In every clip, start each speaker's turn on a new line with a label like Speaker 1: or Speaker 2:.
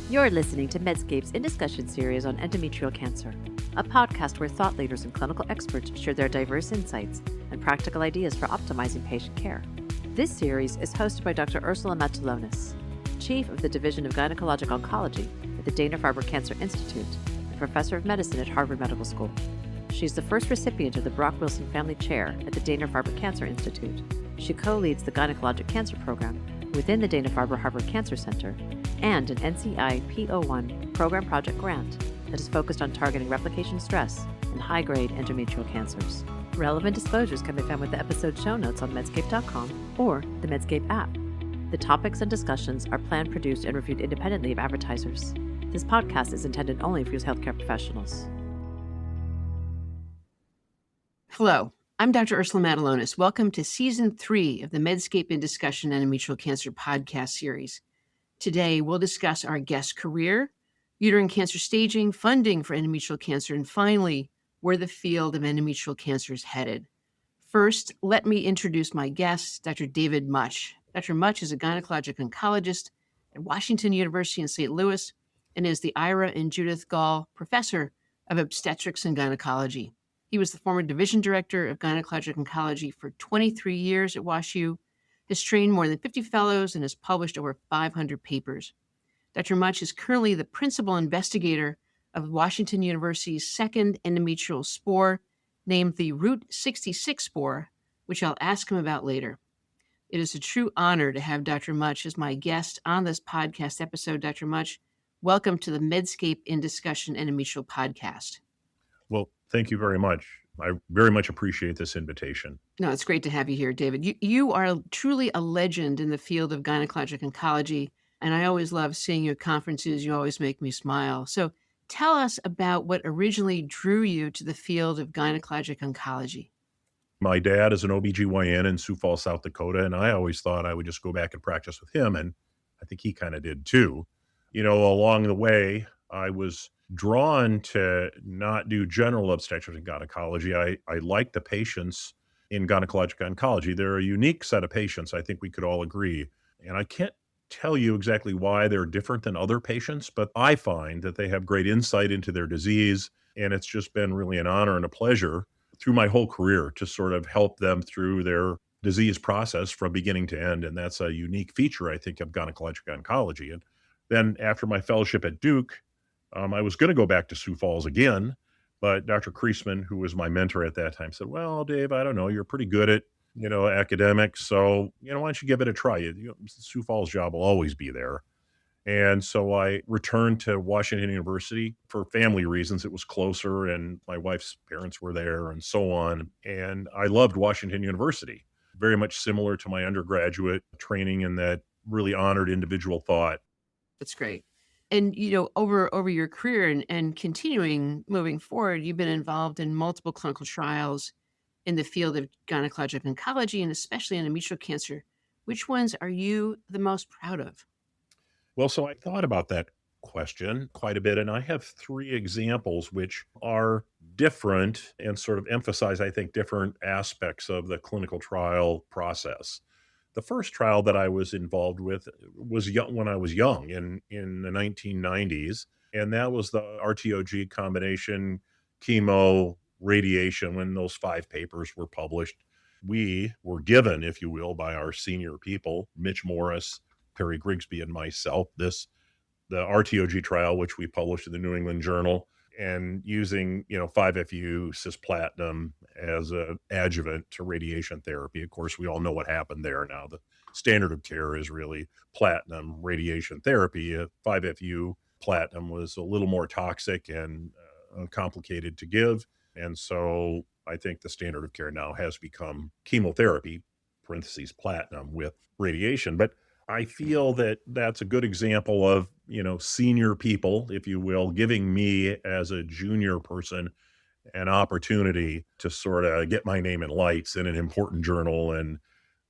Speaker 1: You're listening to Medscape's In Discussion series on endometrial cancer, a podcast where thought leaders and clinical experts share their diverse insights and practical ideas for optimizing patient care. This series is hosted by Dr. Ursula Matulonis, Chief of the Division of Gynecologic Oncology at the Dana-Farber Cancer Institute and Professor of Medicine at Harvard Medical School. She's the first recipient of the Brock Wilson Family Chair at the Dana-Farber Cancer Institute. She co-leads the Gynecologic Cancer Program within the Dana-Farber Harvard Cancer Center and an NCI P01 program project grant that is focused on targeting replication stress in high-grade endometrial cancers. Relevant disclosures can be found with the episode show notes on Medscape.com or the Medscape app. The topics and discussions are planned, produced, and reviewed independently of advertisers. This podcast is intended only for healthcare professionals.
Speaker 2: Hello, I'm Dr. Ursula Matulonis. Welcome to Season 3 of the Medscape in Discussion Endometrial Cancer podcast series. Today, we'll discuss our guest's career, uterine cancer staging, funding for endometrial cancer, and finally, where the field of endometrial cancer is headed. First, let me introduce my guest, Dr. David Mutch. Dr. Mutch is a gynecologic oncologist at Washington University in St. Louis and is the Ira and Judith Gall Professor of Obstetrics and Gynecology. He was the former division director of gynecologic oncology for 23 years at WashU, has trained more than 50 fellows, and has published over 500 papers. Dr. Mutch is currently the principal investigator of Washington University's second endometrial spore, named the Route 66 spore, which I'll ask him about later. It is a true honor to have Dr. Mutch as my guest on this podcast episode. Dr. Mutch, welcome to the Medscape in Discussion Endometrial podcast.
Speaker 3: Well, thank you very much. I very much appreciate this invitation.
Speaker 2: No, it's great to have you here, David. You are truly a legend in the field of gynecologic oncology, and I always love seeing you at conferences. You always make me smile. So tell us about what originally drew you to the field of gynecologic oncology.
Speaker 3: My dad is an OBGYN in Sioux Falls, South Dakota, and I always thought I would just go back and practice with him, and I think he kind of did too. You know, along the way, I was drawn to not do general obstetrics and gynecology. I like the patients in gynecologic oncology. They're a unique set of patients, I think we could all agree. And I can't tell you exactly why they're different than other patients, but I find that they have great insight into their disease. And it's just been really an honor and a pleasure through my whole career to sort of help them through their disease process from beginning to end. And that's a unique feature, I think, of gynecologic oncology. And then after my fellowship at Duke, I was going to go back to Sioux Falls again, but Dr. Kreisman, who was my mentor at that time, said, well, Dave, I don't know, you're pretty good at, academics. So, why don't you give it a try? Sioux Falls job will always be there. And so I returned to Washington University for family reasons. It was closer and my wife's parents were there and so on. And I loved Washington University, very much similar to my undergraduate training in that really honored individual thought.
Speaker 2: That's great. And, over your career and continuing moving forward, you've been involved in multiple clinical trials in the field of gynecologic oncology and especially endometrial cancer. Which ones are you the most proud of?
Speaker 3: Well, so I thought about that question quite a bit, and I have 3 examples which are different and sort of emphasize, I think, different aspects of the clinical trial process. The first trial that I was involved with was when I was young in the 1990s, and that was the RTOG combination chemo radiation. When those 5 papers were published, we were given, if you will, by our senior people, Mitch Morris, Perry Grigsby, and myself, the RTOG trial, which we published in the New England Journal, and using 5-FU cisplatin as an adjuvant to radiation therapy. Of course, we all know what happened there now. The standard of care is really platinum radiation therapy. 5-FU platinum was a little more toxic and complicated to give. And so I think the standard of care now has become chemotherapy, parentheses platinum, with radiation. But I feel that that's a good example of, senior people, if you will, giving me as a junior person an opportunity to sort of get my name in lights in an important journal. And,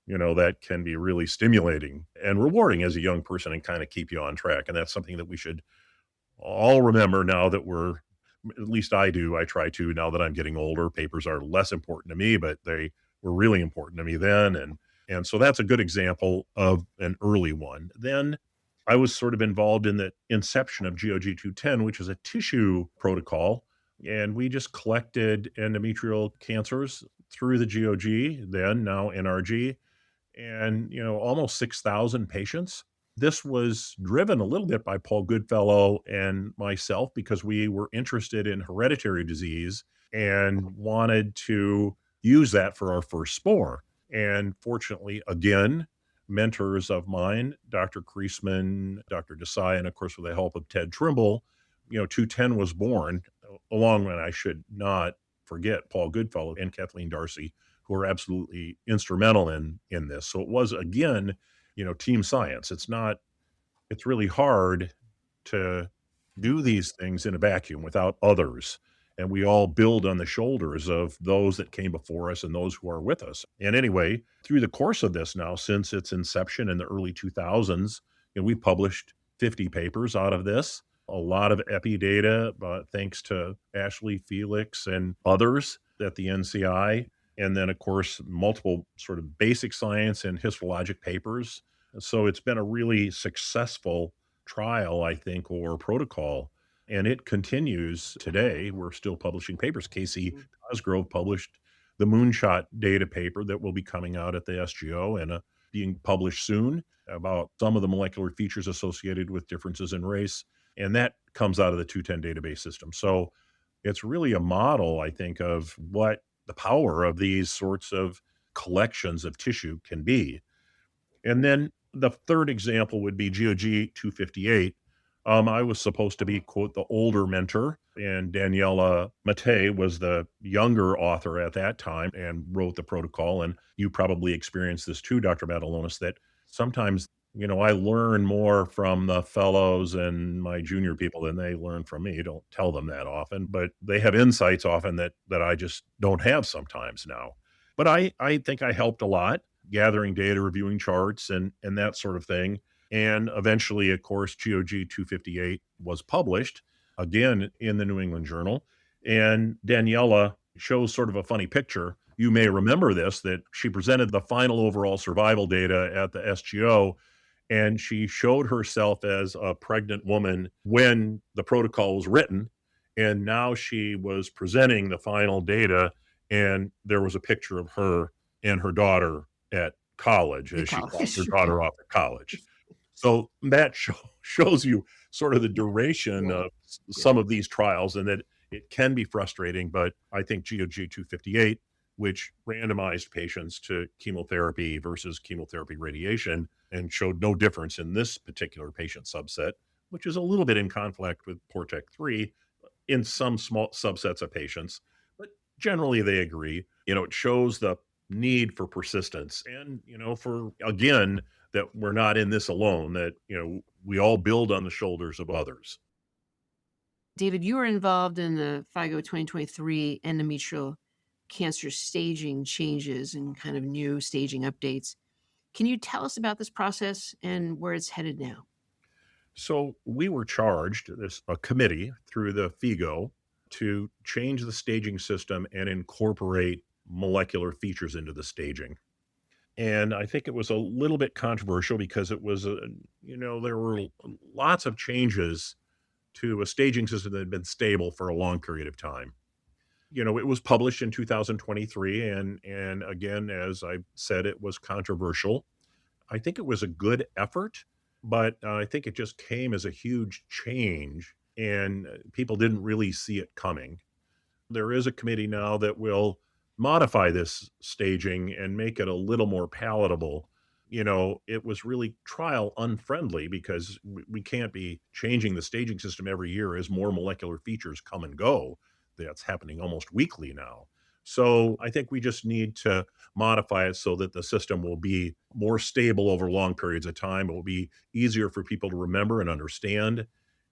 Speaker 3: that can be really stimulating and rewarding as a young person and kind of keep you on track. And that's something that we should all remember now that at least I do, I try to, now that I'm getting older. Papers are less important to me, but they were really important to me then. And so that's a good example of an early one. Then I was sort of involved in the inception of GOG 210, which is a tissue protocol. And we just collected endometrial cancers through the GOG, then now NRG, and almost 6,000 patients. This was driven a little bit by Paul Goodfellow and myself because we were interested in hereditary disease and wanted to use that for our first SPORE. And fortunately, again, mentors of mine, Dr. Kreisman, Dr. Desai, and of course, with the help of Ted Trimble, 210 was born, along with, I should not forget, Paul Goodfellow and Kathleen Darcy, who are absolutely instrumental in this. So it was, again, team science. It's really hard to do these things in a vacuum without others. And we all build on the shoulders of those that came before us and those who are with us. And anyway, through the course of this now, since its inception in the early 2000s, we published 50 papers out of this, a lot of epi data, thanks to Ashley Felix and others at the NCI. And then, of course, multiple sort of basic science and histologic papers. So it's been a really successful trial, I think, or protocol. And it continues today. We're still publishing papers. Casey Cosgrove published the Moonshot data paper that will be coming out at the SGO and being published soon about some of the molecular features associated with differences in race. And that comes out of the 210 database system. So it's really a model, I think, of what the power of these sorts of collections of tissue can be. And then the third example would be GOG 258. I was supposed to be, quote, the older mentor, and Daniela Mattei was the younger author at that time and wrote the protocol. And you probably experienced this too, Dr. Matulonis, that sometimes, I learn more from the fellows and my junior people than they learn from me. Don't tell them that often, but they have insights often that I just don't have sometimes now. But I think I helped a lot, gathering data, reviewing charts, and that sort of thing. And eventually, of course, GOG 258 was published, again, in the New England Journal. And Daniela shows sort of a funny picture. You may remember this, that she presented the final overall survival data at the SGO, and she showed herself as a pregnant woman when the protocol was written. And now she was presenting the final data, and there was a picture of her and her daughter at college as she dropped her daughter off at college. So that shows you sort of the duration of some of these trials, and that it can be frustrating. But I think GOG 258, which randomized patients to chemotherapy versus chemotherapy radiation and showed no difference in this particular patient subset, which is a little bit in conflict with PORTEC-3 in some small subsets of patients. But generally they agree. It shows the need for persistence and, for, again, that we're not in this alone, that, we all build on the shoulders of others.
Speaker 2: David, you were involved in the FIGO 2023 endometrial cancer staging changes and kind of new staging updates. Can you tell us about this process and where it's headed now?
Speaker 3: So we were charged, a committee through the FIGO, to change the staging system and incorporate molecular features into the staging. And I think it was a little bit controversial because it was, there were lots of changes to a staging system that had been stable for a long period of time. It was published in 2023. And again, as I said, it was controversial. I think it was a good effort, but I think it just came as a huge change and people didn't really see it coming. There is a committee now that will modify this staging and make it a little more palatable. It was really trial unfriendly because we can't be changing the staging system every year as more molecular features come and go. That's happening almost weekly now. So I think we just need to modify it so that the system will be more stable over long periods of time. It will be easier for people to remember and understand,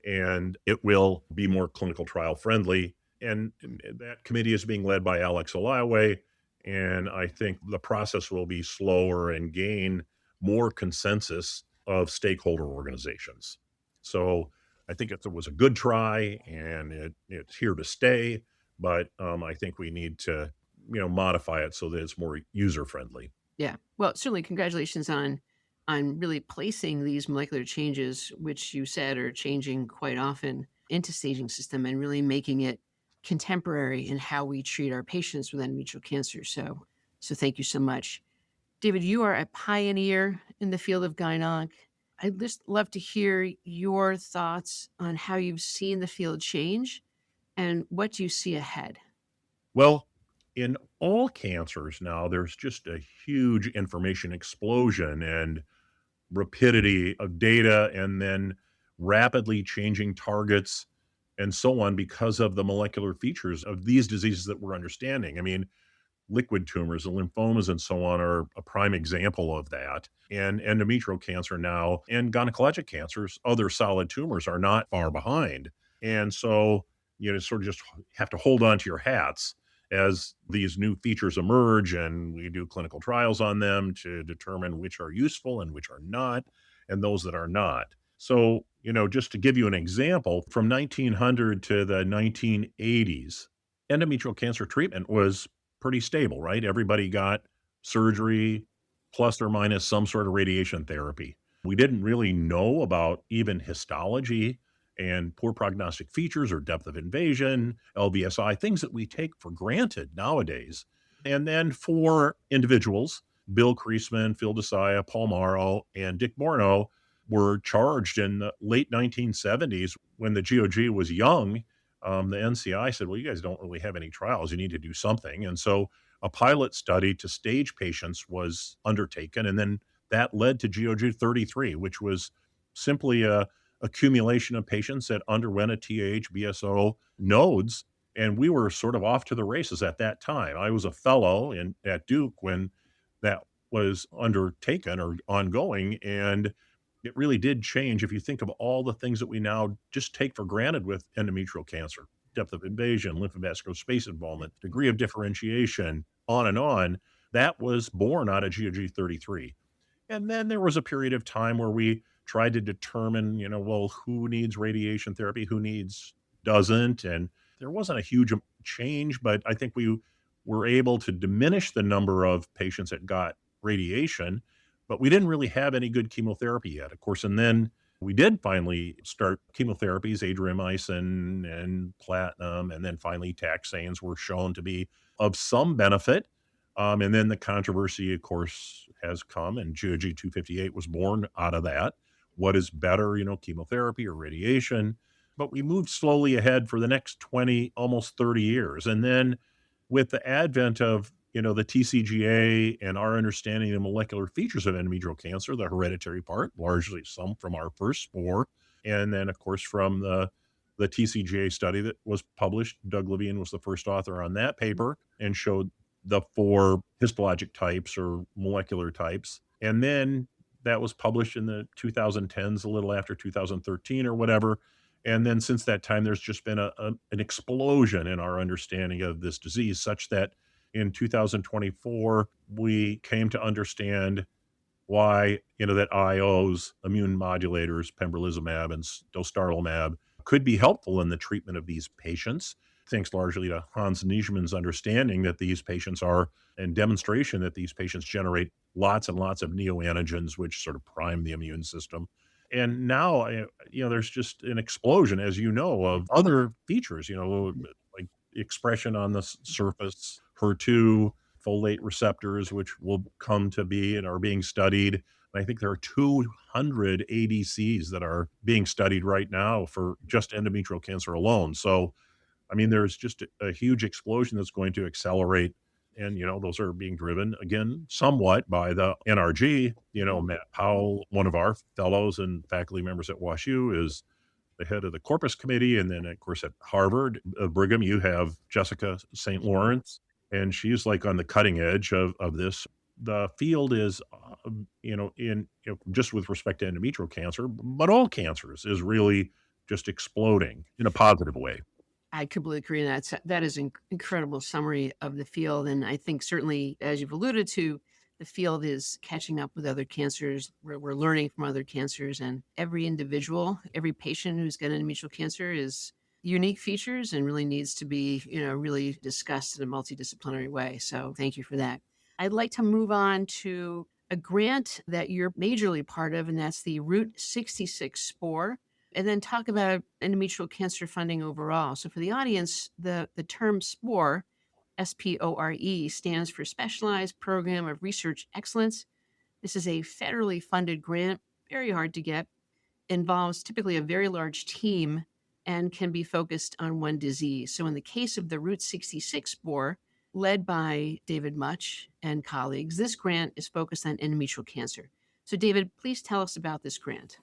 Speaker 3: and it will be more clinical trial friendly. And that committee is being led by Alex Eliaway, and I think the process will be slower and gain more consensus of stakeholder organizations. So I think it was a good try, and it's here to stay. But I think we need to, modify it so that it's more user friendly.
Speaker 2: Yeah. Well, certainly congratulations on on really placing these molecular changes, which you said are changing quite often, into staging system and really making it contemporary in how we treat our patients with endometrial cancer. So thank you so much. David, you are a pioneer in the field of gynonc. I'd just love to hear your thoughts on how you've seen the field change and what do you see ahead.
Speaker 3: Well, in all cancers now, there's just a huge information explosion and rapidity of data, and then rapidly changing targets and so on because of the molecular features of these diseases that we're understanding. I mean, liquid tumors and lymphomas and so on are a prime example of that. And endometrial cancer now and gynecologic cancers, other solid tumors are not far behind. And so, sort of just have to hold on to your hats as these new features emerge, and we do clinical trials on them to determine which are useful and which are not, and those that are not. So, just to give you an example, from 1900 to the 1980s, endometrial cancer treatment was pretty stable, right? Everybody got surgery plus or minus some sort of radiation therapy. We didn't really know about even histology and poor prognostic features or depth of invasion, LBSI, things that we take for granted nowadays. And then for individuals, Bill Creasman, Phil Desai, Paul Morrow, and Dick Morneau were charged in the late 1970s when the GOG was young. The NCI said, well, you guys don't really have any trials. You need to do something. And so a pilot study to stage patients was undertaken. And then that led to GOG 33, which was simply a accumulation of patients that underwent a TH BSO nodes. And we were sort of off to the races at that time. I was a fellow at Duke when that was undertaken or ongoing. And it really did change if you think of all the things that we now just take for granted with endometrial cancer: depth of invasion, lymphovascular space involvement, degree of differentiation, on and on. That was born out of GOG 33. And then there was a period of time where we tried to determine, well, who needs radiation therapy, who doesn't. And there wasn't a huge change, but I think we were able to diminish the number of patients that got radiation, but we didn't really have any good chemotherapy yet, of course. And then we did finally start chemotherapies, adriamycin and platinum, and then finally taxanes were shown to be of some benefit. And then the controversy, of course, has come, and GOG 258 was born out of that. What is better, chemotherapy or radiation? But we moved slowly ahead for the next 20, almost 30 years. And then with the advent of, the TCGA and our understanding of molecular features of endometrial cancer, the hereditary part, largely some from our first SPORE, and then, of course, from the TCGA study that was published. Doug Levine was the first author on that paper and showed the 4 histologic types or molecular types. And then that was published in the 2010s, a little after 2013 or whatever. And then since that time, there's just been an explosion in our understanding of this disease, such that in 2024, we came to understand why, that IOs, immune modulators, pembrolizumab and dostarlimab, could be helpful in the treatment of these patients, thanks largely to Hans Nieschmann's understanding that these patients are, and demonstration that these patients generate lots and lots of neoantigens, which sort of prime the immune system. And now, there's just an explosion, as you know, of other features, like expression on the surface, HER2, folate receptors, which will come to be and are being studied. And I think there are 200 ADCs that are being studied right now for just endometrial cancer alone. So, I mean, there's just a huge explosion that's going to accelerate. And, those are being driven, again, somewhat by the NRG. Matt Powell, one of our fellows and faculty members at WashU, is the head of the Corpus Committee. And then, of course, at Harvard, Brigham, you have Jessica St. Lawrence, and she's like on the cutting edge of this. The field is, just with respect to endometrial cancer, but all cancers, is really just exploding in a positive way.
Speaker 2: I completely agree. That is an incredible summary of the field. And I think certainly, as you've alluded to, the field is catching up with other cancers. We're learning from other cancers, and every individual, every patient who's got endometrial cancer is unique features and really needs to be, really discussed in a multidisciplinary way. So thank you for that. I'd like to move on to a grant that you're majorly part of, and that's the Route 66 SPORE, and then talk about endometrial cancer funding overall. So for the audience, the term SPORE, SPORE, stands for Specialized Program of Research Excellence. This is a federally funded grant, very hard to get, involves typically a very large team and can be focused on one disease. So in the case of the Route 66 SPORE, led by David Mutch and colleagues, this grant is focused on endometrial cancer. So David, please tell us about this grant.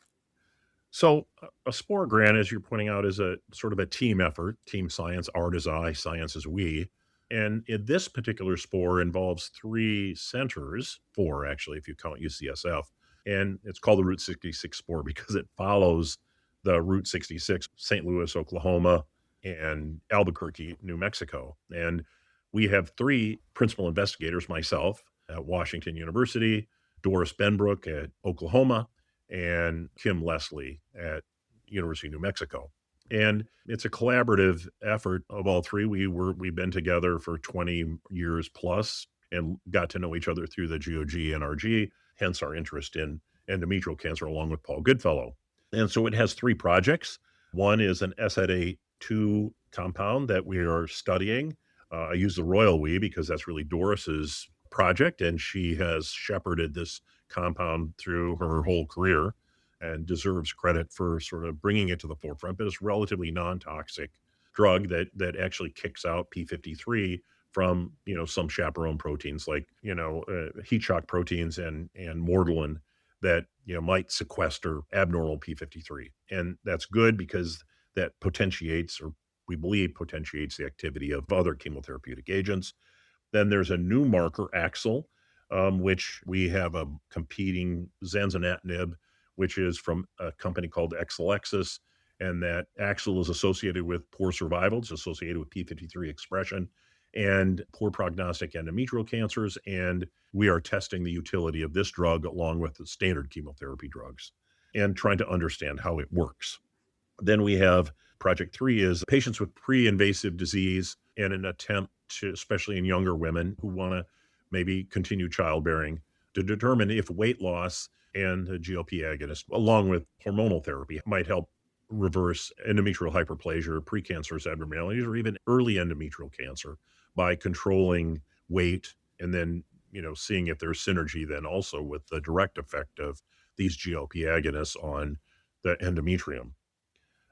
Speaker 3: So a SPORE grant, as you're pointing out, is a sort of a team effort, team science, art is I, science is we. And in this particular SPORE involves three centers, four actually, if you count UCSF. And it's called the Route 66 SPORE because it follows the Route 66, St. Louis, Oklahoma, and Albuquerque, New Mexico. And we have three principal investigators, myself at Washington University, Doris Benbrook at Oklahoma, and Kim Leslie at University of New Mexico. And it's a collaborative effort of all three. We've been together for 20 years plus and got to know each other through the GOG NRG, hence our interest in endometrial cancer along with Paul Goodfellow. And so it has three projects. One is an SNA2 compound that we are studying. I use the royal we because that's really Doris's project, and she has shepherded this compound through her whole career and deserves credit for sort of bringing it to the forefront. But it's a relatively non-toxic drug that actually kicks out P53 from, some chaperone proteins like, heat shock proteins and mortallin that, might sequester abnormal P53. And that's good because that potentiates, or we believe potentiates, the activity of other chemotherapeutic agents. Then there's a new marker, AXL, which we have a competing zanzalintinib, which is from a company called Exelixis, and that AXL is associated with poor survival. It's associated with P53 expression and poor prognostic endometrial cancers. And we are testing the utility of this drug along with the standard chemotherapy drugs and trying to understand how it works. Then we have Project 3 is patients with pre-invasive disease in an attempt to, especially in younger women who want to maybe continue childbearing, to determine if weight loss and the GLP agonist, along with hormonal therapy, might help reverse endometrial hyperplasia, precancerous abnormalities, or even early endometrial cancer by controlling weight and then, seeing if there's synergy then also with the direct effect of these GLP agonists on the endometrium.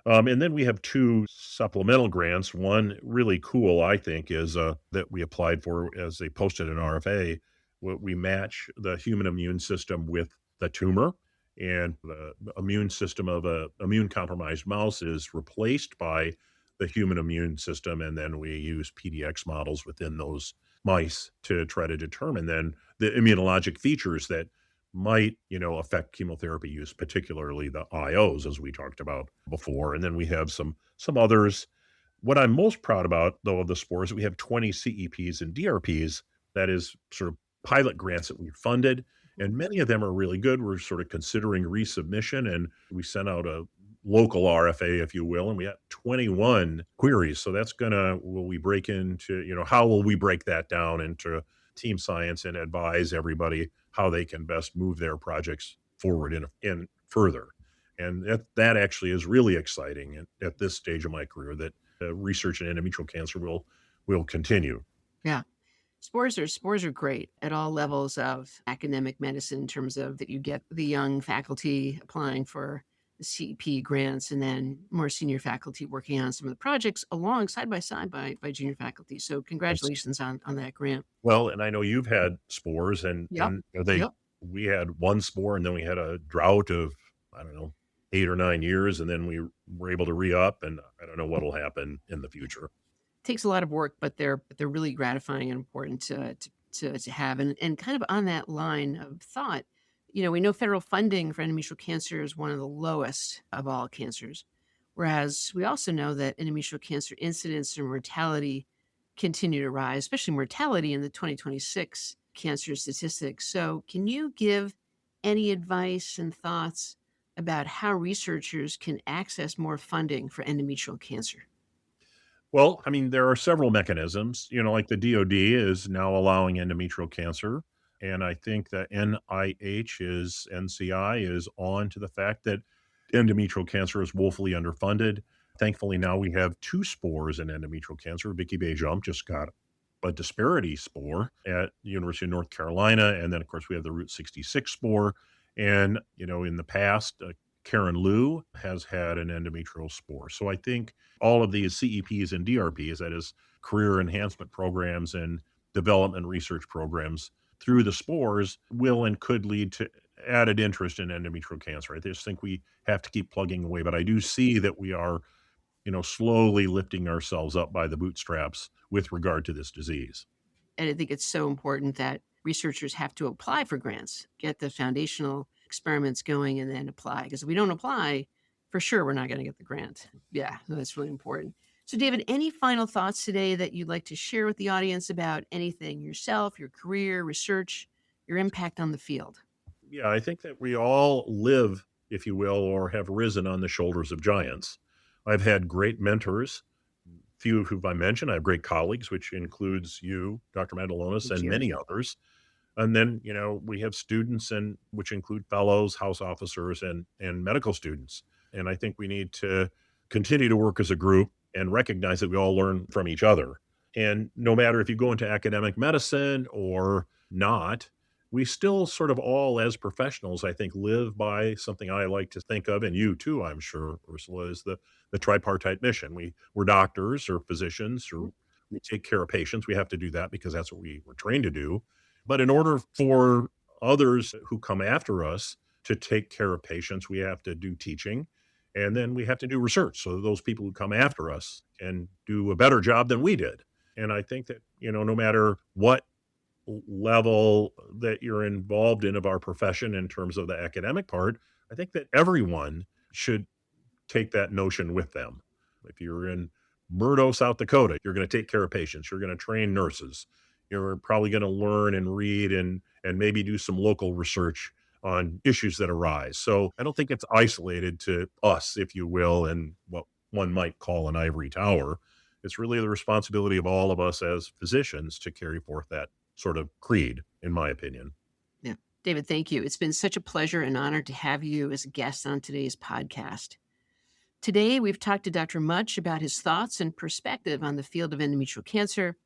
Speaker 3: And then we have two supplemental grants. One really cool, I think, is that we applied for as they posted an RFA. We match the human immune system with the tumor, and the immune system of a immune compromised mouse is replaced by the human immune system. And then we use PDX models within those mice to try to determine then the immunologic features that might, affect chemotherapy use, particularly the IOs, as we talked about before. And then we have some others. What I'm most proud about, though, of the SPORE is we have 20 CEPs and DRPs. That is sort of pilot grants that we funded, and many of them are really good. We're sort of considering resubmission, and we sent out a local RFA, if you will, and we had 21 queries. So that's will we break into, how will we break that down into team science and advise everybody how they can best move their projects forward and further. And that actually is really exciting at this stage of my career, that research in endometrial cancer will continue.
Speaker 2: Yeah. Spores are great at all levels of academic medicine in terms of that you get the young faculty applying for the CEP grants and then more senior faculty working on some of the projects along side by side by junior faculty. So congratulations on that grant.
Speaker 3: Well, and I know you've had spores and
Speaker 2: Yep.
Speaker 3: we had one spore and then we had a drought of, I don't know, 8 or 9 years. And then we were able to re-up, and I don't know what'll happen in the future.
Speaker 2: Takes a lot of work, but they're really gratifying and important to have. And kind of on that line of thought, we know federal funding for endometrial cancer is one of the lowest of all cancers, whereas we also know that endometrial cancer incidence and mortality continue to rise, especially mortality in the 2026 cancer statistics. So can you give any advice and thoughts about how researchers can access more funding for endometrial cancer?
Speaker 3: Well, I mean, there are several mechanisms, like the DoD is now allowing endometrial cancer And I think that NCI is on to the fact that endometrial cancer is woefully underfunded. Thankfully, now we have two spores in endometrial cancer. Vicky Bejum just got a disparity spore at the University of North Carolina. And then, of course, we have the Route 66 spore. And, in the past, Karen Liu has had an endometrial spore. So I think all of these CEPs and DRPs, that is career enhancement programs and development research programs through the spores, will and could lead to added interest in endometrial cancer. I just think we have to keep plugging away. But I do see that we are, slowly lifting ourselves up by the bootstraps with regard to this disease.
Speaker 2: And I think it's so important that researchers have to apply for grants, get the foundational experiments going, and then apply. Because if we don't apply, for sure, we're not going to get the grant. Yeah, that's really important. So, David, any final thoughts today that you'd like to share with the audience about anything, yourself, your career, research, your impact on the field?
Speaker 3: Yeah, I think that we all live, if you will, or have risen on the shoulders of giants. I've had great mentors, few of whom I mentioned. I have great colleagues, which includes you, Dr. Matulonis, and many others. And then, we have students, and which include fellows, house officers, and medical students. And I think we need to continue to work as a group and recognize that we all learn from each other. And no matter if you go into academic medicine or not, we still sort of all, as professionals, I think, live by something I like to think of, and you too, I'm sure, Ursula, is the tripartite mission. We're doctors or physicians, or we take care of patients. We have to do that because that's what we were trained to do. But in order for others who come after us to take care of patients, we have to do teaching, and then we have to do research so those people who come after us can do a better job than we did. And I think that, no matter what level that you're involved in of our profession in terms of the academic part, I think that everyone should take that notion with them. If you're in Murdo, South Dakota, you're going to take care of patients. You're going to train nurses. You're probably going to learn and read and maybe do some local research on issues that arise. So I don't think it's isolated to us, if you will, and what one might call an ivory tower. It's really the responsibility of all of us as physicians to carry forth that sort of creed, in my opinion.
Speaker 2: Yeah. David, thank you. It's been such a pleasure and honor to have you as a guest on today's podcast. Today, we've talked to Dr. Mutch about his thoughts and perspective on the field of endometrial cancer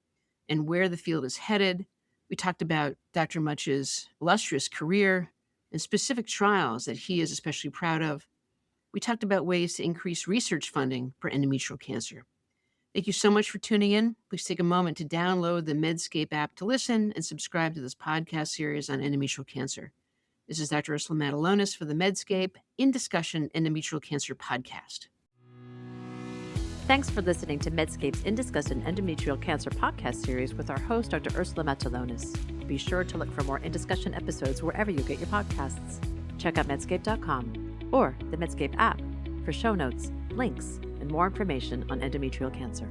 Speaker 2: and where the field is headed. We talked about Dr. Mutch's illustrious career and specific trials that he is especially proud of. We talked about ways to increase research funding for endometrial cancer. Thank you so much for tuning in. Please take a moment to download the Medscape app to listen and subscribe to this podcast series on endometrial cancer. This is Dr. Ursula Matulonis for the Medscape In Discussion Endometrial Cancer podcast.
Speaker 1: Thanks for listening to Medscape's In Discussion Endometrial Cancer podcast series with our host, Dr. Ursula Matulonis. Be sure to look for more In Discussion episodes wherever you get your podcasts. Check out medscape.com or the Medscape app for show notes, links, and more information on endometrial cancer.